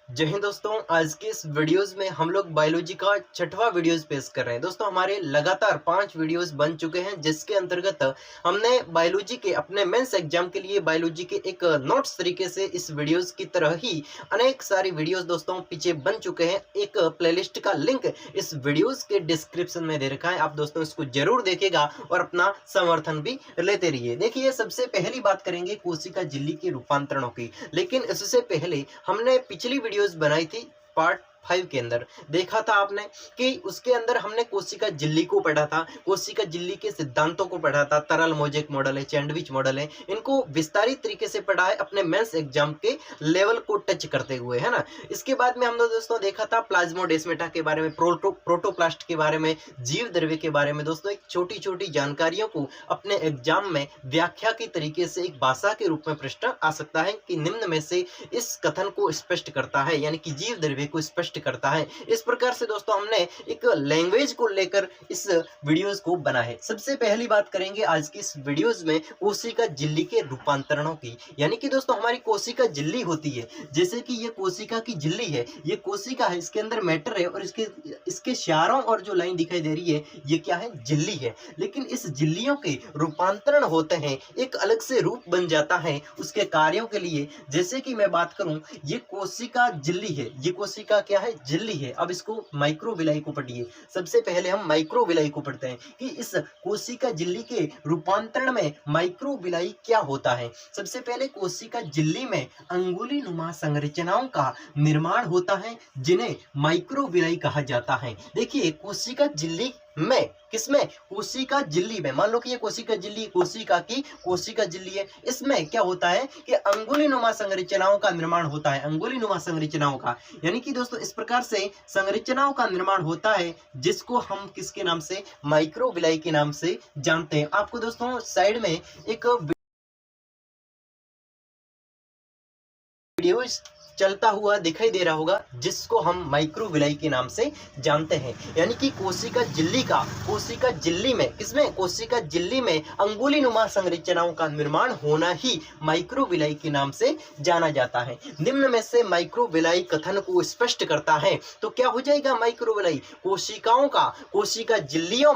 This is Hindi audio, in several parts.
जय हिंद दोस्तों। आज के इस वीडियोस में हम लोग बायोलॉजी का छठवां वीडियोस पेश कर रहे हैं। दोस्तों हमारे लगातार 5 वीडियोस बन चुके हैं, जिसके अंतर्गत हमने बायोलॉजी के अपने मेंस एग्जाम के लिए बायोलॉजी के एक नोट्स तरीके से इस वीडियोस की तरह ही अनेक सारी वीडियोस दोस्तों पीछे बन चुके हैं। एक प्लेलिस्ट का लिंक इस वीडियोस के डिस्क्रिप्शन में दे रखा है, आप दोस्तों इसको जरूर देखिएगा और अपना समर्थन भी लेते रहिए। देखिए, सबसे पहली बात करेंगे कोशिका झिल्ली के रूपांतरणों की, लेकिन इससे पहले हमने पिछली वीडियोस बनाई थी पार्ट 5 के अंदर। देखा था आपने कि उसके अंदर हमने कोशिका झिल्ली को पढ़ा था, कोशिका झिल्ली के सिद्धांतों को पढ़ा था। तरल मोजेक मॉडल है, सैंडविच मॉडल है, इनको विस्तारित तरीके से पढ़ा है अपने मेंस एग्जाम के लेवल को टच करते हुए, है ना। इसके बाद में हमने दोस्तों देखा था प्लाज्मोडेस्माटा के बारे में, प्रोटोप्लास्ट के बारे में, जीव द्रव्य के बारे में। दोस्तों एक छोटी छोटी जानकारियों को अपने एग्जाम में व्याख्या के तरीके से एक भाषा के रूप में प्रश्न आ सकता है कि निम्न में से इस कथन को स्पष्ट करता है, यानी कि जीव द्रव्य को स्पष्ट करता है। इस प्रकार से दोस्तों हमने एक लैंग्वेज को लेकर इस वीडियोस को बना है। सबसे पहली बात करेंगे आज की इस वीडियोस में कोशिका झिल्ली के रूपांतरणों की, यानी कि दोस्तों हमारी कोशिका झिल्ली होती है, जैसे कि ये कोशिका की झिल्ली है, ये कोशिका है, इसके अंदर मैटर है और इसके चारों और जो लाइन दिखाई दे रही है ये क्या है, झिल्ली है। लेकिन इस झिल्लियों के रूपांतरण होते हैं, एक अलग से रूप बन जाता है उसके कार्यों के लिए। जैसे कि मैं बात करूं, ये कोशिका झिल्ली है, ये कोशिका क्या है, झिल्ली है। अब इसको माइक्रोविलाई को पढ़िए। सबसे पहले हम माइक्रोविलाई को पढ़ते हैं कि इस कोशिका झिल्ली के रूपांतरण में माइक्रोविलाई क्या होता है। सबसे पहले कोशिका झिल्ली में अंगुलीनुमा संरचनाओं का निर्माण होता है, जिन्हें माइक्रोविलाई कहा जाता है। देखिए, कोशिका झिल्ली में, किसमें, कोशिका झिल्ली में, मान लो कि ये कोशिका झिल्ली कोशिका झिल्ली है, इसमें क्या होता है कि अंगुलीनुमा संरचनाओं का निर्माण होता है, अंगुलीनुमा संरचनाओं का, यानी कि दोस्तों इस प्रकार से संरचनाओं का निर्माण होता है, जिसको हम किसके नाम से, माइक्रोविलाई के नाम से जानते हैं। आपको दोस्तों साइड में एक वीडियो चलता हुआ दिखाई दे रहा होगा, जिसको हम माइक्रोविलाई के नाम से जानते हैं। यानी कि कोशिका झिल्ली में, किसमें, कोशिका झिल्ली में अंगुलीनुमा संरचनाओं का निर्माण होना ही माइक्रोविलाई के नाम से जाना जाता है। निम्न में से माइक्रोविलाई कथन को स्पष्ट करता है, तो क्या हो जाएगा माइक्रोविलाई, कोशिका झिल्लियों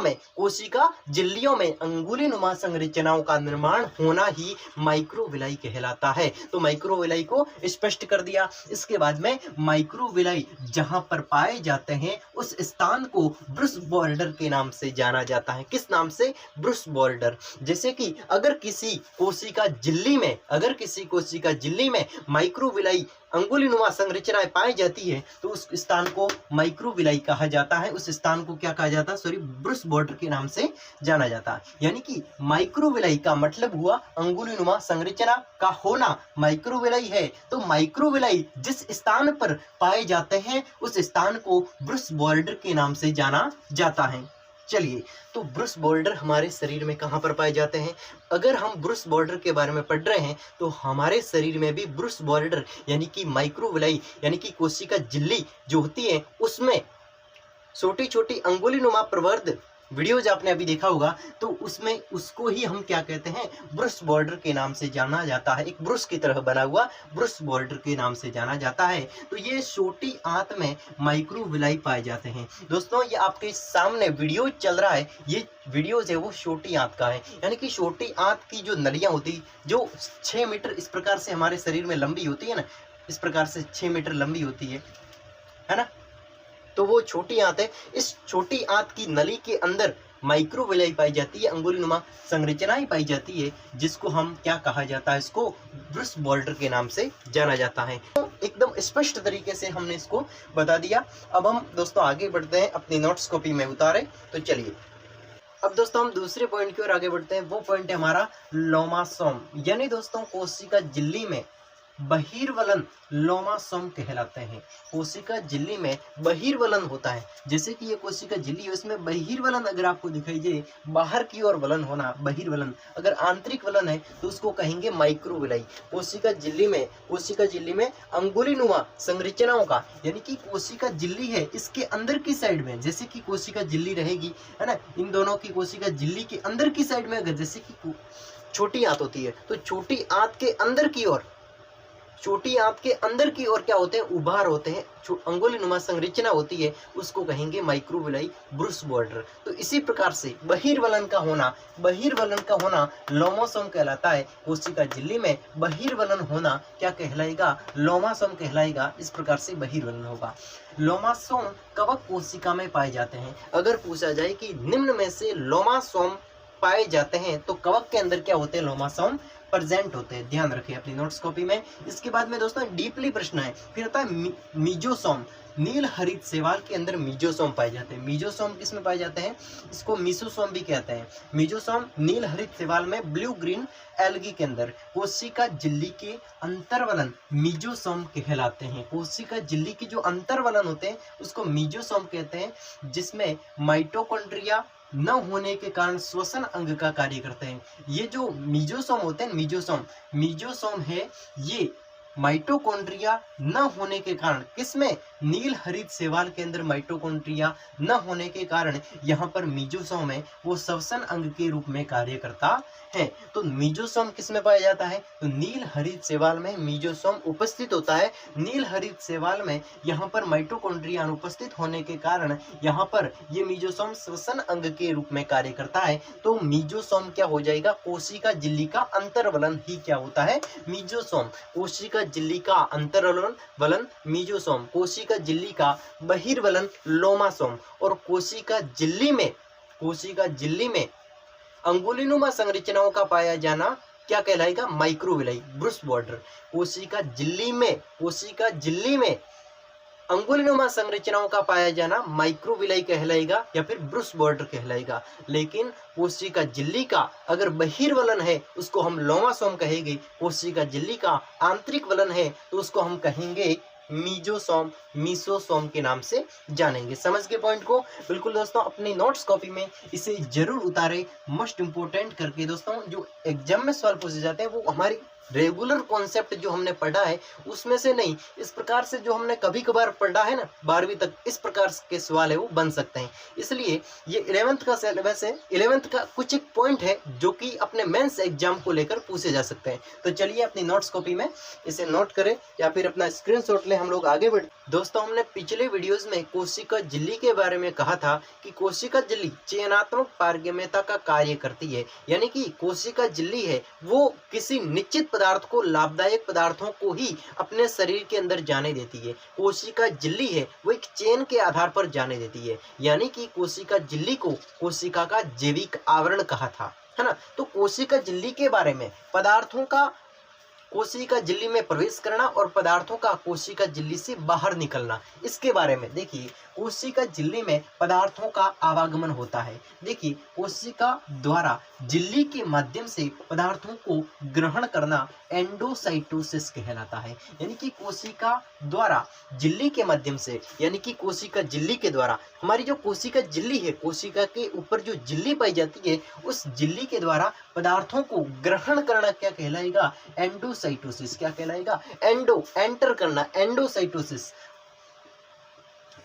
में अंगुलीनुमा संरचनाओं का निर्माण होना ही माइक्रोविलाई कहलाता है। तो माइक्रोविलाई को स्पष्ट कर दिया। इसके बाद में माइक्रोविलाई जहां पर पाए जाते हैं उस स्थान को ब्रुश बॉर्डर के नाम से जाना जाता है। किस नाम से, ब्रुश बॉर्डर। जैसे कि अगर किसी कोशिका झिल्ली में माइक्रोविलाई अंगुलीनुमा संरचनाएं पाई जाती है, तो उस स्थान को माइक्रोविलाई कहा जाता है, उस स्थान को क्या कहा जाता है, ब्रुश बॉर्डर के नाम से जाना जाता है। यानी कि माइक्रोविलाई का मतलब हुआ अंगुलीनुमा संरचना का होना माइक्रोविलाई है। तो माइक्रोविलाई जिस स्थान पर पाए जाते हैं उस स्थान को ब्रुश बॉर्डर के नाम से जाना जाता है। चलिए, तो ब्रुश बॉर्डर हमारे शरीर में कहां पर पाए जाते हैं। अगर हम ब्रुश बॉर्डर के बारे में पढ़ रहे हैं, तो हमारे शरीर में भी ब्रुश बॉर्डर यानी कि माइक्रोविलाई यानी कि कोशिका झिल्ली जो होती है, उसमें छोटी छोटी अंगुलीनुमा प्रवर्ध वीडियोज आपने अभी देखा होगा, तो उसमें उसको ही हम क्या कहते हैं, ब्रुश बॉर्डर के नाम से जाना जाता है। एक ब्रुश की तरह बना हुआ ब्रुश बॉर्डर के नाम से जाना जाता है। तो ये छोटी आंत में माइक्रोविलाई पाए जाते हैं। दोस्तों ये आपके सामने वीडियो चल रहा है, ये वीडियो है वो छोटी आंत का है, यानी कि छोटी आंत की जो नलियां होती, जो 6 मीटर इस प्रकार से हमारे शरीर में लंबी होती है ना, इस प्रकार से 6 मीटर लंबी होती है ना, तो वो छोटी आंत है। इस छोटी आंत की नली के अंदर माइक्रोविलाई पाई जाती है, अंगुलीनुमा संरचनाएं पाई जाती है, जिसको हम क्या कहा जाता है, इसको ब्रुश बॉर्डर के नाम से जाना जाता है। तो एकदम स्पष्ट तरीके से हमने इसको बता दिया। अब हम दोस्तों आगे बढ़ते हैं, अपनी नोट्स कॉपी में उतारे। तो चलिए, अब दोस्तों हम दूसरे पॉइंट की ओर आगे बढ़ते हैं। वो पॉइंट है हमारा लोमासोम, यानी दोस्तों कोशिका झिल्ली में बहिर्वलन लोमासोम कहलाते हैं। कोशिका झिल्ली में बहिर्वलन होता है, जैसे कि ये कोशिका झिल्ली है, इसमें बहिर्वलन अगर आपको दिखाई दे, बाहर की ओर वलन होना बहिर्वलन। अगर आंतरिक वलन है तो उसको कहेंगे माइक्रोविलाई। कोशिका झिल्ली में अंगुलीनुमा संरचनाओं का, यानी कि कोशिका झिल्ली है, इसके अंदर की साइड में, जैसे कि कोशिका झिल्ली रहेगी, है ना, इन दोनों की कोशिका झिल्ली के अंदर की साइड में अगर जैसे कि छोटी आंत होती है, तो छोटी आंत के अंदर की ओर छोटी आंत के अंदर की ओर क्या होते हैं, उभार होते हैं, जो अंगुलीनुमा संरचना होती है उसको कहेंगे माइक्रोविलाई ब्रूस बॉर्डर। तो इसी प्रकार से बहिर्वलन का होना लोमोसोम कहलाता है। कोशिका झिल्ली में बहिर्वलन होना क्या कहलाएगा, लोमासोम कहलाएगा। इस प्रकार से बहिर्वलन होगा। लोमासोम कवक कोशिका में पाए जाते हैं। अगर पूछा जाए कि निम्न में से लोमासोम पाए जाते हैं तो कवक के अंदर क्या होते हैं, लोमासोम प्रेजेंट होते हैं। ध्यान रखें अपनी नोट्स कॉपी में। इसके बाद में दोस्तों डीपली प्रश्न है, फिर आता है मीजोसोम। नील हरित शैवाल के अंदर मीजोसोम पाए जाते हैं। मीजोसोम किस में पाए जाते हैं, इसको मीसोसोम भी कहते हैं। मीजोसोम नील हरित शैवाल में ब्लू ग्रीन एल्गी के अंदर। कोशिका झिल्ली के अंतर्वलन मीजोसोम कहलाते हैं। कोशिका झिल्ली की जो अंतर्वलन होते हैं उसको मीजोसोम कहते हैं, जिसमें माइटोकॉन्ड्रिया न होने के कारण श्वसन अंग का कार्य करते हैं। ये जो मीजोसोम होते हैं, मीजोसोम है, ये माइटोकॉन्ड्रिया न होने के कारण, किसमें, नील हरित शैवाल के अंदर माइटोकॉन्ड्रिया न होने के कारण यहाँ पर मीजोसोम है वो श्वसन अंग के रूप में कार्य करता है। तो मीजोसोम किस में पाया जाता है, तो नील हरित शैवाल में मीजोसोम उपस्थित होता है। नील हरित शैवाल में यहाँ पर माइटोकॉन्ड्रिया अनुपस्थित होने के कारण यहाँ पर ये मीजोसोम श्वसन अंग के रूप में कार्य करता है। तो मीजोसोम क्या हो जाएगा, कोशिका झिल्ली का अंतर्वलन ही क्या होता है, मीजोसोम। कोशिका झिल्ली का अंतर्वलन मीजोसोम, कोशिका झिल्ली का बहिर्वलन लोमासोम, और कोशिका झिल्ली में अंगुलीनुमा संरचनाओं का पाया जाना क्या कहलाएगा, माइक्रोविलाई ब्रूस बॉर्डर। कोशिका झिल्ली में अंगुलीनुमा संरचनाओं का पाया जाना माइक्रोविलाई कहलाएगा या फिर ब्रूस बॉर्डर कहलाएगा। लेकिन कोशिका झिल्ली का अगर बहिर्वलन है उसको हम लोमासोम कहेंगे। कोशिका झिल्ली का आंतरिक वलन है तो उसको हम कहेंगे मीसोसोम के नाम से जानेंगे। समझ के पॉइंट को। बिल्कुल दोस्तों अपनी नोट्स कॉपी में इसे जरूर उतारे, मोस्ट इंपोर्टेंट करके। दोस्तों जो एग्जाम में सवाल पूछे जाते हैं वो हमारी रेगुलर कॉन्सेप्ट जो हमने पढ़ा है उसमें से नहीं, इस प्रकार से जो हमने कभी कभार पढ़ा है ना 12वीं तक, इस प्रकार के सवाल है वो बन सकते हैं। इसलिए ये 11th का सिलेबस है, 11th का कुछ एक पॉइंट है जो कि अपने मेंस एग्जाम को लेकर पूछे जा सकते हैं। तो चलिए अपनी नोट्स कॉपी में इसे नोट करें या फिर अपना स्क्रीनशॉट लें, हम लोग आगे बढ़े। दोस्तों हमने पिछले वीडियोज में कोशिका झिल्ली के बारे में कहा था कि कोशिका झिल्ली चयनात्मक पारगम्यता का कार्य करती है, यानी कि कोशिका झिल्ली है वो किसी निश्चित पदार्थ को, लाभदायक पदार्थों को ही अपने शरीर के अंदर जाने देती है। कोशिका झिल्ली है वो एक चेन के आधार पर जाने देती है, यानी कि कोशिका झिल्ली को कोशिका का जैविक आवरण कहा था, है ना। तो कोशिका झिल्ली के बारे में पदार्थों का कोशिका झिल्ली में प्रवेश करना और पदार्थों का कोशिका झिल्ली से बाहर निकलना, इसके बारे में देखिए। कोशिका झिल्ली में पदार्थों का आवागमन होता है। देखिए कोशिका द्वारा झिल्ली के माध्यम से पदार्थों को ग्रहण करना एंडोसाइटोसिस कहलाता है। यानी कि कोशिका द्वारा झिल्ली के माध्यम से, यानी कि कोशिका झिल्ली के द्वारा, हमारी जो कोशिका झिल्ली है, कोशिका के ऊपर जो झिल्ली पाई जाती है उस झिल्ली के द्वारा पदार्थों को ग्रहण करना क्या कहलाएगा, एंडोसाइटोसिस। क्या कहलाएगा, एंटर करना, एंडोसाइटोसिस।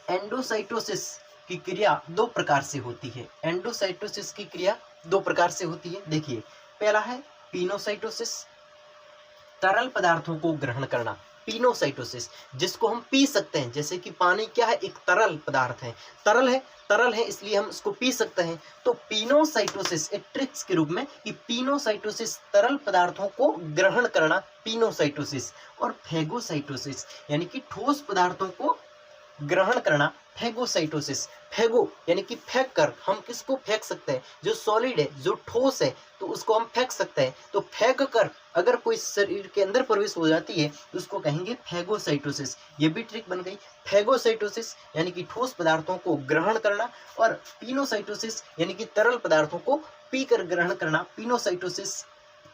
एंडोसाइटोसिस की क्रिया दो प्रकार से होती है। एंडोसाइटोसिस की क्रिया दो प्रकार से होती है। देखिए पहला है पिनोसाइटोसिस, तरल पदार्थों को ग्रहण करना, पिनोसाइटोसिस, जिसको हम पी सकते हैं। जैसे कि पानी क्या है, एक तरल पदार्थ है, तरल है इसलिए हम इसको पी सकते हैं। तो पिनोसाइटोसिस एक ट्रिक्स के रूप में कि पिनोसाइटोसिस तरल पदार्थों को ग्रहण करना, पिनोसाइटोसिस। और फेगोसाइटोसिस यानी कि ठोस पदार्थों को ग्रहण करना, फेगोसाइटोसिस। फेगो यानी कि फेंक कर, हम किसको फेंक सकते हैं, जो सॉलिड है, जो ठोस है, तो उसको हम फेंक सकते हैं। तो फेंक कर अगर कोई शरीर के अंदर प्रवेश हो जाती है तो उसको कहेंगे फेगोसाइटोसिस। ये भी ट्रिक बन गई। फेगोसाइटोसिस यानी कि ठोस पदार्थों को ग्रहण करना, और पिनोसाइटोसिस यानी कि तरल पदार्थों को पीकर ग्रहण करना। पिनोसाइटोसिस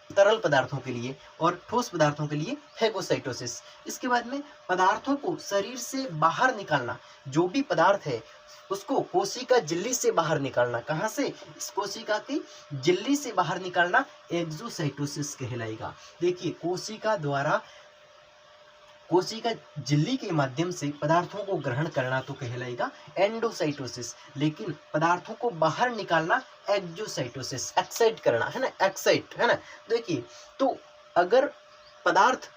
तरल पदार्थों के लिए और ठोस पदार्थों के लिए फेगोसाइटोसिस। इसके बाद में पदार्थों को शरीर से बाहर निकालना, जो भी पदार्थ है उसको कोशिका झिल्ली से बाहर निकालना। कहां से, इस कोशिका की झिल्ली से बाहर निकालना एक्सोसाइटोसिस कहलाएगा। देखिए कोशिका झिल्ली के माध्यम से पदार्थों को ग्रहण करना तो कहलाएगा एंडोसाइटोसिस, लेकिन पदार्थों को बाहर निकालना एक्सोसाइटोसिस, एक्साइट करना, है ना, एक्साइट, है ना। देखिए तो अगर पदार्थ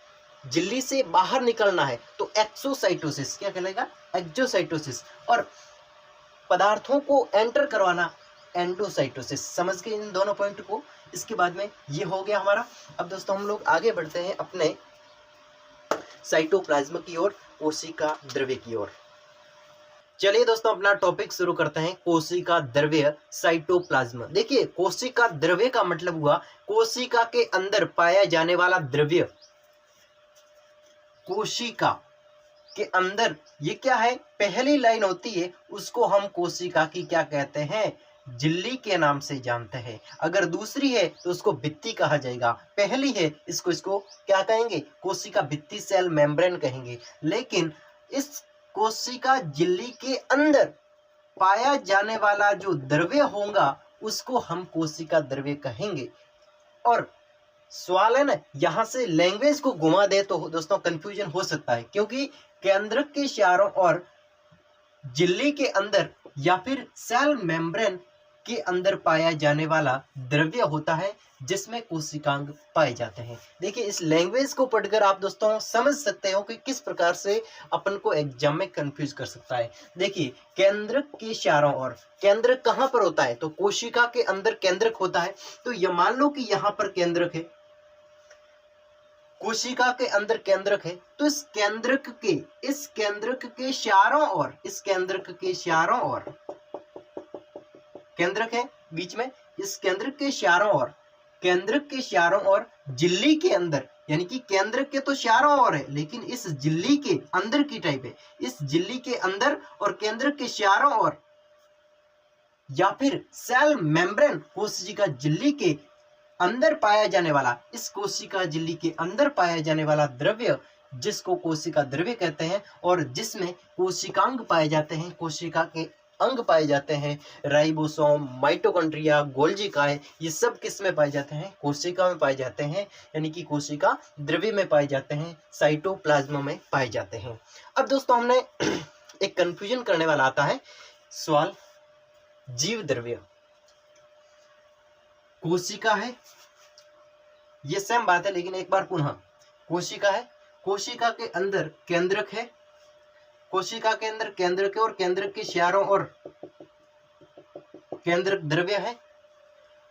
झिल्ली से बाहर निकलना है तो एक्सोसाइटोसिस, क्या कहलाएगा, एक्सोसाइटोसिस। और पदार्थों को एंटर करवाना एंडोसाइटोसिस। समझ गए इन दोनों पॉइंट को। इसके बाद में ये हो गया हमारा। अब दोस्तों हम लोग आगे बढ़ते हैं अपने साइटोप्लाज्म की ओर, कोशिका द्रव्य की ओर। चलिए दोस्तों अपना टॉपिक शुरू करते हैं, कोशिका द्रव्य साइटोप्लाज्म। देखिए कोशिका द्रव्य का मतलब हुआ कोशिका के अंदर पाया जाने वाला द्रव्य। कोशिका के अंदर ये क्या है, पहली लाइन होती है उसको हम कोशिका की क्या कहते हैं, झिल्ली के नाम से जानते हैं। अगर दूसरी है तो उसको भित्ति कहा जाएगा, पहली है इसको क्या कहेंगे, कोशिका भित्ति, सेल मेम्ब्रेन कहेंगे। लेकिन इस कोशिका झिल्ली के अंदर पाया जाने वाला जो द्रव्य होगा उसको हम कोशिका द्रव्य कहेंगे। और सवाल है ना, यहां से लैंग्वेज को घुमा दे तो दोस्तों कंफ्यूजन हो सकता है, क्योंकि केंद्रक के चारों ओर झिल्ली के अंदर या फिर सेल मेम्ब्रेन के अंदर पाया जाने वाला द्रव्य होता है जिसमें कोशिकांग पाए जाते हैं। देखिए इस लैंग्वेज को पढ़कर आप दोस्तों समझ सकते हो कि किस प्रकार से अपन को एग्जाम में कंफ्यूज कर सकता है। देखिए केंद्रक के चारों ओर, केंद्रक कहां पर होता है, तो कोशिका के अंदर केंद्रक होता है। तो ये मान लो कि यहां पर केंद्रक है, कोशिका के अंदर केंद्रक है, तो इस केंद्रक के चारों ओर, इस केंद्रक के चारों ओर केंद्रक है बीच में, इस केंद्रक के चारों ओर झिल्ली के अंदर, यानी कि केंद्रक के तो चारों ओर है लेकिन इस झिल्ली के अंदर की टाइप है, इस झिल्ली के अंदर और केंद्रक के चारों ओर या फिर सेल मेम्ब्रेन, कोशिका झिल्ली के अंदर पाया जाने वाला, इस कोशिका झिल्ली के अंदर पाया जाने वाला द्रव्य जिसको कोशिका द्रव्य कहते हैं, और जिसमें कोशिकांग पाए जाते हैं, कोशिका के अंग पाए जाते हैं, राइबोसोम, माइटोकॉन्ड्रिया, गोल्जी काय, ये सब किस में पाए जाते हैं, कोशिका में पाए जाते हैं, यानी कि कोशिका द्रव्य में पाए जाते हैं, साइटोप्लाज्म में पाए जाते हैं। अब दोस्तों हमने एक कंफ्यूजन करने वाला आता है सवाल, जीव द्रव्य, कोशिका है, ये सेम बात है लेकिन एक बार पुनः, कोशिका है, कोशिका के अंदर केंद्रक है, कोशिका के अंदर केंद्रक है और केंद्रक के चारों ओर केंद्रक द्रव्य है।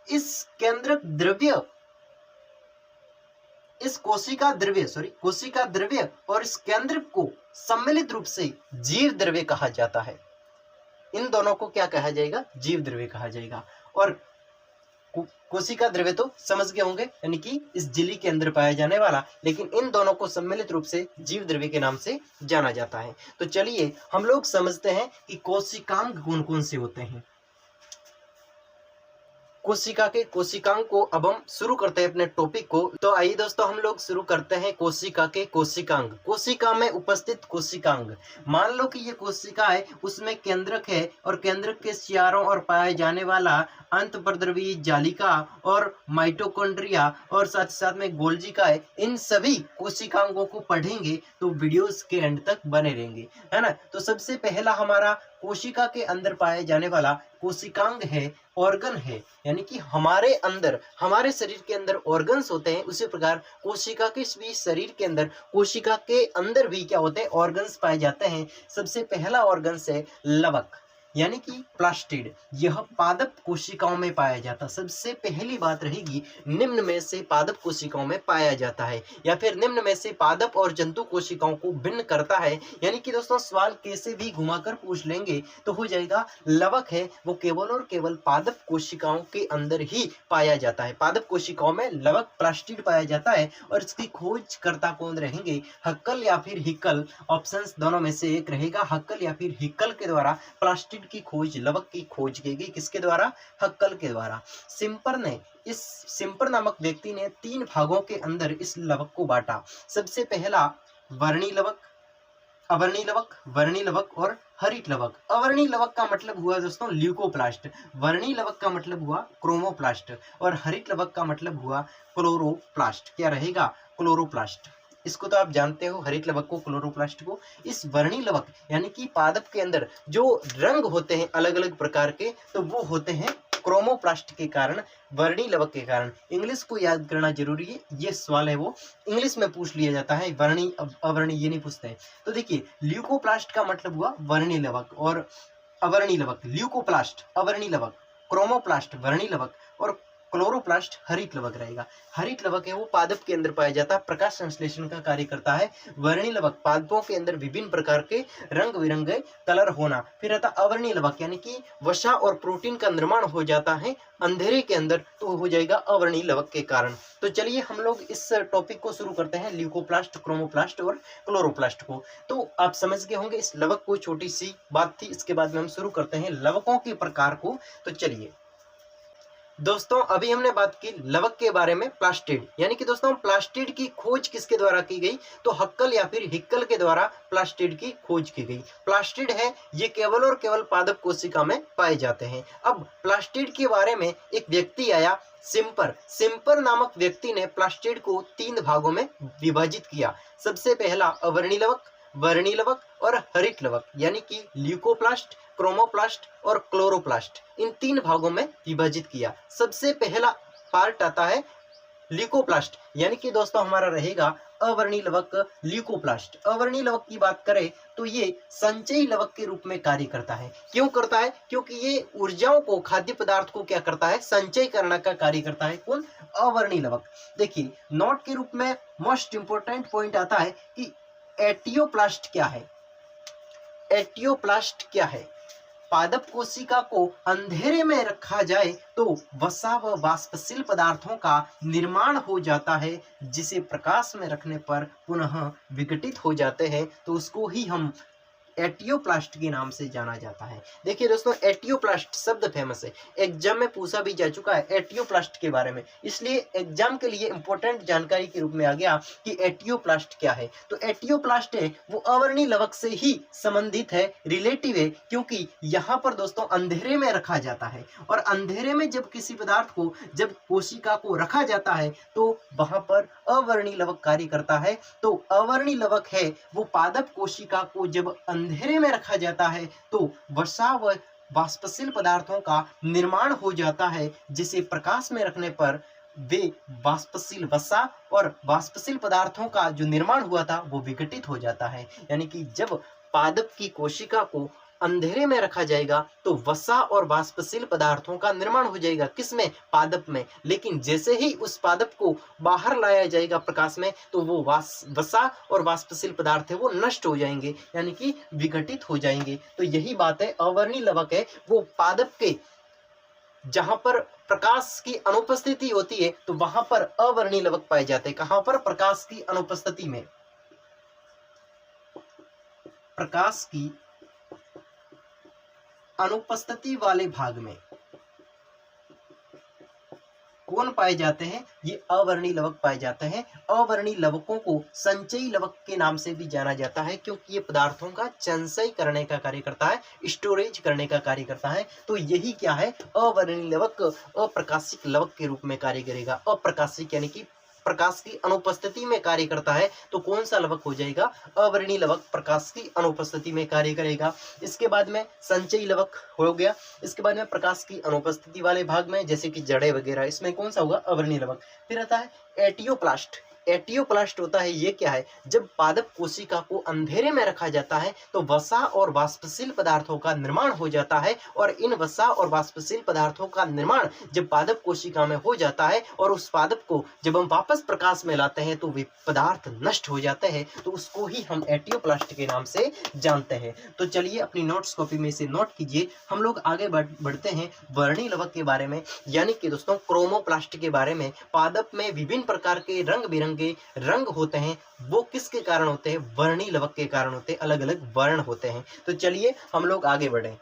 इस केंद्रक द्रव्य, इस कोशिका द्रव्य और इस केंद्रक को सम्मिलित रूप से जीव द्रव्य कहा जाता है। इन दोनों को क्या कहा जाएगा, जीव द्रव्य कहा जाएगा। और कोशिका द्रव्य तो समझ गए होंगे, यानी कि इस झिल्ली के अंदर पाया जाने वाला, लेकिन इन दोनों को सम्मिलित रूप से जीव द्रव्य के नाम से जाना जाता है। तो चलिए हम लोग समझते हैं कि कोशिकांग कौन कौन से होते हैं। कोशिका के कोशिकांग को अब हम शुरू करते हैं अपने टॉपिक को। तो आइए दोस्तों हम लोग शुरू करते हैं कोशिका के कोशिकांग। कोशिका में उपस्थित कोशिकांग, मान लो कि ये कोशिका है, उसमें केंद्रक है और केंद्रक के चारों ओर पाया जाने वाला अंतःपरद्रवी, जालिका और माइटोकॉन्ड्रिया और साथ साथ में गोल्जी का है। इन सभी कोशिकांगों को पढ़ेंगे तो वीडियोस के एंड तक बने रहेंगे, है ना। तो सबसे पहला हमारा कोशिका के अंदर पाए जाने वाला कोशिकांग है, ऑर्गन है, यानी कि हमारे अंदर, हमारे शरीर के अंदर ऑर्गन्स होते हैं, उसी प्रकार कोशिका के भी शरीर के अंदर, कोशिका के अंदर भी क्या होते हैं, ऑर्गन्स पाए जाते हैं। सबसे पहला ऑर्गन्स है लवक, यानी कि प्लास्टिड। यह पादप कोशिकाओं में पाया जाता। सबसे पहली बात रहेगी निम्न में से पादप कोशिकाओं में पाया जाता है, या फिर निम्न में से पादप और जंतु कोशिकाओं को भिन्न करता है। यानी कि दोस्तों सवाल कैसे भी घुमाकर पूछ लेंगे तो हो जाएगा, लवक है वो केवल और केवल पादप कोशिकाओं के अंदर ही पाया जाता है। पादप कोशिकाओं में लवक प्लास्टिड पाया जाता है और इसकी खोजकर्ता कौन रहेंगे, हक्कल या फिर हिक्कल। ऑप्शंस दोनों में से एक रहेगा, हक्कल या फिर हिक्कल के द्वारा प्लास्टिड की खोज, लवक की खोज की गई। किसके द्वारा, हक्कल के द्वारा। सिम्पर नामक व्यक्ति ने 3 भागों के अंदर इस लवक को बांटा। सबसे पहला वर्णी लवक, अवर्णी लवक, वर्णी लवक और हरित लवक। अवर्णी लवक का मतलब हुआ दोस्तों ल्यूकोप्लास्ट, वर्णी लवक का मतलब हुआ क्रोमोप्लास्ट और हरित लवक का मतलब हुआ क्लोरोप्लास्ट। क्या रहेगा, क्लोरोप्लास्ट। इसको तो आप जानते हो, हरित लवक को, क्लोरोप्लास्ट को। इस वर्णी लवक यानी कि पादप के अंदर जो रंग होते हैं अलग अलग प्रकार के, तो वो होते हैं क्रोमोप्लास्ट के कारण, वर्णी लवक के कारण। इंग्लिश को याद करना जरूरी है, ये सवाल है वो इंग्लिश में पूछ लिया जाता है, वर्णी अवर्णी ये नहीं पूछते हैं। तो देखिए ल्यूकोप्लास्ट का मतलब हुआ वर्णी लवक और अवर्णी लवक। ल्यूकोप्लास्ट अवर्णी लवक, क्रोमोप्लास्ट वर्णी लवक और क्लोरोप्लास्ट हरित लवक रहेगा। हरित लवक है वो पादप के अंदर पाया जाता है, प्रकाश संश्लेषण का कार्य करता है। वर्णी लवक पादपों के अंदर विभिन्न प्रकार के रंग बिरंगे कलर होना। फिर रहता अवर्णी लवक यानी कि वसा और प्रोटीन का निर्माण हो जाता है अंधेरे के अंदर, तो हो जाएगा अवर्णी लवक के कारण। तो चलिए हम लोग इस टॉपिक को शुरू करते हैं, ल्यूकोप्लास्ट, क्रोमोप्लास्ट और क्लोरोप्लास्ट को। तो आप समझ गए होंगे इस लवक को, छोटी सी बात थी। इसके बाद में हम शुरू करते हैं लवकों के प्रकार को। तो चलिए दोस्तों, अभी हमने बात की लवक के बारे में, प्लास्टिड यानी कि दोस्तों प्लास्टिड की खोज किसके द्वारा की गई, तो हक्कल या फिर हिक्कल के द्वारा प्लास्टिड की खोज की गई। प्लास्टिड है ये केवल और केवल पादप कोशिका में पाए जाते हैं। अब प्लास्टिड के बारे में एक व्यक्ति आया, सिम्पर नामक व्यक्ति ने प्लास्टिड को 3 भागों में विभाजित किया। सबसे पहला अवर्णी लवक, वर्णी लवक और हरित लवक यानी कि ल्यूकोप्लास्ट, क्रोमोप्लास्ट और क्लोरोप्लास्ट, इन 3 भागों में विभाजित किया। सबसे पहला पार्ट आता है ल्यूकोप्लास्ट यानी कि दोस्तों हमारा रहेगा अवर्णी लवक ल्यूकोप्लास्ट। अवर्णी लवक की बात करें तो ये संचयी लवक के रूप में कार्य करता है। क्यों करता है, क्योंकि ये ऊर्जाओं को, खाद्य पदार्थ को क्या करता है, संचय करने का कार्य करता है। कौन, अवर्णी लवक। देखिए नोट के रूप में मोस्ट इंपोर्टेंट पॉइंट आता है कि एटियोप्लास्ट क्या है। एटियोप्लास्ट क्या है, पादप कोशिका को अंधेरे में रखा जाए तो वसा व वाष्पशील पदार्थों का निर्माण हो जाता है, जिसे प्रकाश में रखने पर पुनः विघटित हो जाते हैं, तो उसको ही हम एटियोप्लास्ट के नाम से जाना जाता है। देखिए दोस्तों एटियोप्लास्ट शब्द फेमस है, एग्जाम में पूछा भी जा चुका है एटियोप्लास्ट के बारे में, इसलिए एग्जाम के लिए इंपॉर्टेंट जानकारी के रूप में आ गया कि एटियोप्लास्ट क्या है। तो एटियोप्लास्ट है वो अवर्णी लवक से ही संबंधित है, रिलेटिव है, क्योंकि यहाँ पर दोस्तों अंधेरे में रखा जाता है और अंधेरे में जब किसी पदार्थ को, जब कोशिका को रखा जाता है तो वहां पर अवर्णी लवक कार्य करता है। तो अवर्णी लवक है वो पादप कोशिका को जब अंधेरे में रखा जाता है तो वसा व वाष्पशील पदार्थों का निर्माण हो जाता है, जिसे प्रकाश में रखने पर वे वाष्पशील वसा और वाष्पशील पदार्थों का जो निर्माण हुआ था वो विघटित हो जाता है। यानी कि जब पादप की कोशिका को अंधेरे में रखा जाएगा तो वसा और वाष्पशील पदार्थों का निर्माण हो जाएगा, किसमें, पादप में। लेकिन जैसे ही उस पादप को बाहर लाया जाएगा प्रकाश में तो वो वसा और वाष्पशील पदार्थ है वो नष्ट हो जाएंगे, यानी कि विघटित हो जाएंगे। तो यही बात है, अवर्णी लवक है वो पादप के जहां पर प्रकाश की अनुपस्थिति होती है तो वहां पर अवर्णी लवक पाए जाते हैं। कहां पर, प्रकाश की अनुपस्थिति में। प्रकाश की अनुपस्थिति वाले भाग में कौन पाए जाते हैं, ये अवर्णी लवक पाए जाते हैं। अवर्णी लवकों को संचयी लवक के नाम से भी जाना जाता है, क्योंकि ये पदार्थों का संचय करने का कार्य करता है, स्टोरेज करने का कार्य करता है। तो यही क्या है, अवर्णी लवक अप्रकाशिक लवक के रूप में कार्य करेगा। अप्रकाशिक यानी कि प्रकाश की अनुपस्थिति में कार्य करता है, तो कौन सा लवक हो जाएगा, अवर्णी लवक प्रकाश की अनुपस्थिति में कार्य करेगा। इसके बाद में संचयी लवक हो गया। इसके बाद में प्रकाश की अनुपस्थिति वाले भाग में जैसे कि जड़े वगैरह, इसमें कौन सा होगा, अवर्णी लवक। फिर आता है एटियोप्लास्ट। एटियोप्लास्ट होता है ये क्या है, जब पादप कोशिका को अंधेरे में रखा जाता है तो वसा और वाष्पशील पदार्थों का निर्माण हो जाता है, और इन वसा और वाष्पशील पदार्थों का निर्माण जब पादप कोशिका में हो जाता है और उस पादप को जब हम वापस प्रकाश में लाते हैं तो वे पदार्थ नष्ट हो जाते हैं, तो उसको ही हम एटियोप्लास्ट के नाम से जानते हैं। तो चलिए अपनी नोट्स कॉपी में से नोट कीजिए, हम लोग आगे बढ़ते हैं वर्णी लवक के बारे में, यानी कि दोस्तों क्रोमोप्लास्ट के बारे में। पादप में विभिन्न प्रकार के रंग बिरंगे रंग होते हैं, वो किसके कारण होते हैं, वर्णी लवक के कारण होते हैं, अलग अलग वर्ण होते हैं। तो चलिए हम लोग आगे बढ़ें।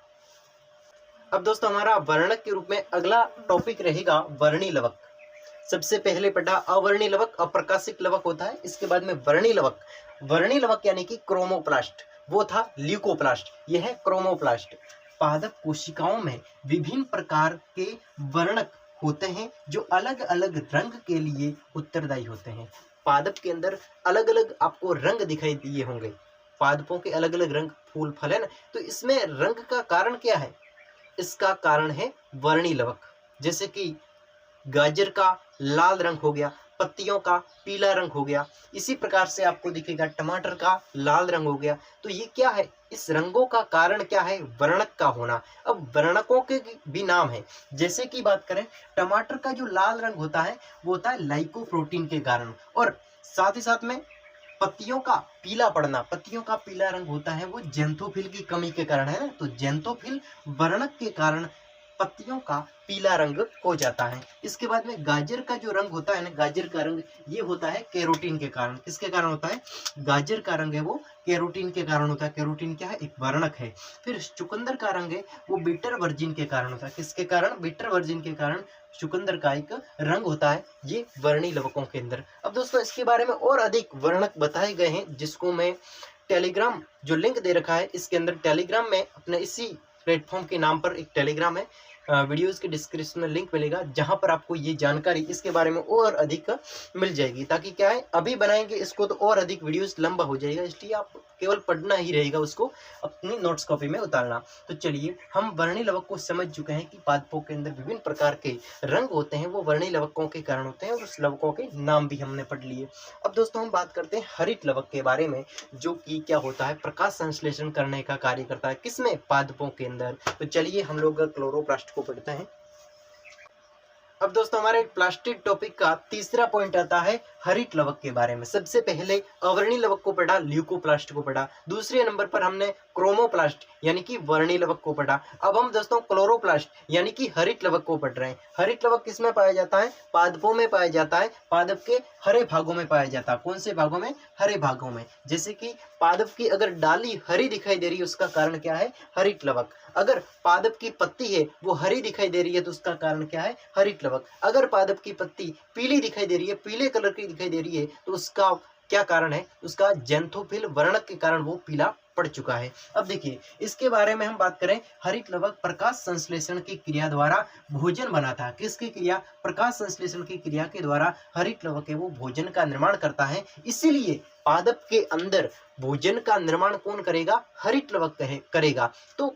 अब दोस्तों हमारा वर्णक के रूप में अगला टॉपिक रहेगा वर्णी लवक। सबसे पहले पढ़ा अवर्णी लवक, अप्रकाशिक लवक होता है। इसके बाद में वर्णी लवक। वर्णी लवक यानी कि क्रोमोप्लास्ट, वो था ल्यूकोप्लास्ट, यह है क्रोमोप्लास्ट। पादप कोशिकाओं में विभिन्न प्रकार के वर्णक होते हैं जो अलग अलग रंग के लिए उत्तरदायी होते हैं। पादप के अंदर अलग अलग आपको रंग दिखाई दिए होंगे, पादपों के अलग अलग रंग, फूल फल है ना, तो इसमें रंग का कारण क्या है, इसका कारण है वर्णी लवक। जैसे कि गाजर का लाल रंग हो गया, पत्तियों का पीला रंग हो गया, इसी प्रकार से आपको दिखेगा टमाटर का लाल रंग हो गया। तो ये क्या है, इस रंगों का कारण क्या है, वर्णक का होना। अब वर्णकों के भी नाम है, जैसे कि बात करें टमाटर का जो लाल रंग होता है वो होता है लाइकोप्रोटीन के कारण, और साथ ही साथ में पत्तियों का पीला पड़ना, पत्तियों का पीला रंग होता है वो जेंथोफिल की कमी के कारण है ना, तो जेंथोफिल वर्णक के कारण पत्तियों का पीला रंग हो जाता है। इसके बाद में गाजर का जो रंग होता है ना, गाजर का रंग ये होता है कैरोटीन के कारण। किसके कारण होता है, गाजर का रंग है वो कैरोटीन के कारण होता है। कैरोटीन क्या है, एक वर्णक है। फिर चुकंदर का रंग है वो बीटर वर्जिन के कारण होता है। किसके कारण, बीटर वर्जिन के कारण चुकंदर का एक रंग होता है, ये वर्णी लवकों के अंदर। अब दोस्तों इसके बारे में और अधिक वर्णक बताए गए हैं, जिसको मैं टेलीग्राम जो लिंक दे रखा है इसके अंदर, टेलीग्राम में अपने इसी प्लेटफॉर्म के नाम पर एक टेलीग्राम है, वीडियोस के डिस्क्रिप्शन में लिंक मिलेगा, जहां पर आपको ये जानकारी इसके बारे में और अधिक मिल जाएगी। ताकि क्या है, अभी बनाएंगे इसको तो और अधिक वीडियोस लंबा हो जाएगा, इसलिए आप केवल पढ़ना ही रहेगा, उसको अपनी नोट्स कॉपी में उतारना। तो चलिए, हम वर्णी लवक को समझ चुके हैं कि पादपों के अंदर विभिन्न प्रकार के रंग होते हैं, वो वर्णी लवकों के कारण होते हैं, और उस लवकों के नाम भी हमने पढ़ लिए। अब दोस्तों हम बात करते हैं हरित लवक के बारे में, जो कि क्या होता है, प्रकाश संश्लेषण करने का कार्य करता है। किसमें, पादपों के अंदर। तो चलिए हम लोग क्लोरोप्लास्ट को पढ़ते हैं। अब दोस्तों हमारे प्लास्टिक टॉपिक का तीसरा पॉइंट आता है हरित लवक के बारे में। सबसे पहले अवर्णी लवक को पढ़ा, ल्यूकोप्लास्ट को पढ़ा। दूसरे नंबर पर हमने क्रोमोप्लास्ट यानी कि वर्णी लवक को पढ़ा। अब हम दोस्तों क्लोरोप्लास्ट यानी कि हरित लवक को पढ़ रहे हैं। हरित लवक किसमें पाया जाता है, पादपों में पाया जाता है, पादप के हरे भागों में पाया जाता है। कौन से भागों में, हरे भागों में। जैसे कि पादप की अगर डाली हरी दिखाई दे रही है, उसका कारण क्या है, हरित लवक। अगर पादप की पत्ती है वो हरी दिखाई दे रही है, तो उसका कारण क्या है, हरित लवक। अगर पादप की पत्ती पीली दिखाई दे रही है, पीले कलर की दिखाई दे रही है, तो उसका क्या कारण है, उसका जेंथोफिल वर्णक के कारण वो पीला पड़ चुका है। अब देखिए इसके बारे में हम बात करें, हरित लवक प्रकाश संश्लेषण की क्रिया द्वारा भोजन बनाता है। किसकी क्रिया, प्रकाश संश्लेषण की क्रिया के द्वारा हरित लवक है वो भोजन का निर्माण करता है। इसीलिए पादप के अंदर भोजन का निर्माण कौन करेगा, हरित लवक करेगा। तो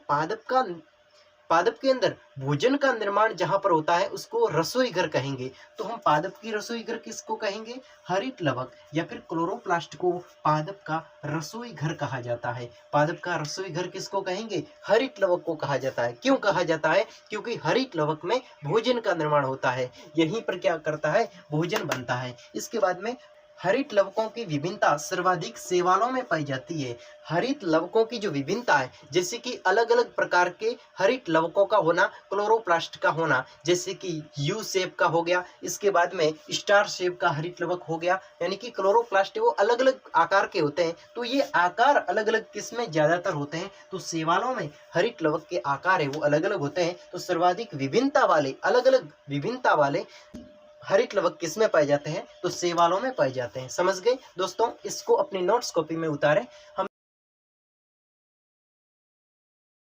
पादप के अंदर भोजन का निर्माण जहां पर होता है उसको रसोई घर कहेंगे। तो हम पादप की रसोई घर किसको कहेंगे, हरित लवक या फिर क्लोरोप्लास्ट को पादप का रसोई घर कहा जाता है। पादप का रसोई घर किसको कहेंगे, हरित लवक को कहा जाता है। क्यों कहा जाता है, क्योंकि हरित लवक में भोजन का निर्माण होता है, यहीं पर क्या करता है, भोजन बनता है। इसके बाद में हरित लवकों की विभिन्नता सर्वाधिक शैवालों में पाई जाती है। हरित लवकों की जो विभिन्नता है, जैसे कि अलग अलग प्रकार के हरित लवकों का होना, क्लोरोप्लास्ट का होना, जैसे कि यू शेप का हो गया, इसके बाद में स्टार शेप का हरित लवक हो गया। यानी कि क्लोरोप्लास्ट वो अलग अलग आकार के होते हैं। तो ये आकार अलग अलग किसमें ज्यादातर होते हैं, तो शैवालों में हरित लवक के आकार है वो अलग अलग होते हैं। तो सर्वाधिक विभिन्नता वाले, अलग अलग विभिन्नता वाले हरित लवक किसमें पाए जाते हैं, तो शैवालों में पाए जाते हैं। समझ गए दोस्तों, इसको अपनी नोट्स कॉपी में उतारें। हम